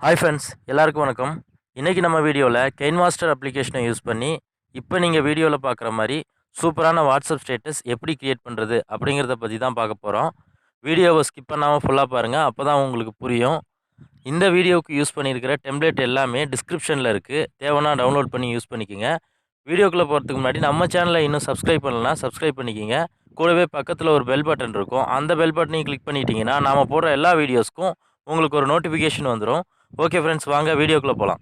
Hi friends, எல்லாருக்கும் வணக்கம். இன்றைக்கி நம்ம வீடியோவில் கெயின்மாஸ்டர் அப்ளிகேஷனை யூஸ் பண்ணி இப்போ நீங்கள் வீடியோவில் பார்க்குற மாதிரி சூப்பரான வாட்ஸ்அப் ஸ்டேட்டஸ் எப்படி க்ரியேட் பண்ணுறது அப்படிங்கிறத பற்றி தான் பார்க்க போகிறோம். வீடியோவை ஸ்கிப் பண்ணாமல் ஃபுல்லாக பாருங்கள், அப்போ தான் உங்களுக்கு புரியும். இந்த வீடியோவுக்கு யூஸ் பண்ணியிருக்கிற டெம்ப்ளேட் எல்லாமே டிஸ்கிரிப்ஷனில் இருக்குது, தேவைன்னா டவுன்லோட் பண்ணி யூஸ் பண்ணிக்கோங்க. வீடியோக்குள்ளே போகிறதுக்கு முன்னாடி நம்ம சேனலை இன்னும் சப்ஸ்கிரைப் பண்ணலன்னா சப்ஸ்கிரைப் பண்ணிக்கோங்க. கூடவே பக்கத்தில் ஒரு பெல் பட்டன் இருக்கும், அந்த பெல் பட்டனையும் கிளிக் பண்ணிட்டீங்கன்னா நாம் போடுற எல்லா வீடியோஸ்க்கும் உங்களுக்கு ஒரு நோட்டிஃபிகேஷன் வந்துடும். ஓகே ஃப்ரெண்ட்ஸ், வாங்க வீடியோக்குள்ளே போகலாம்.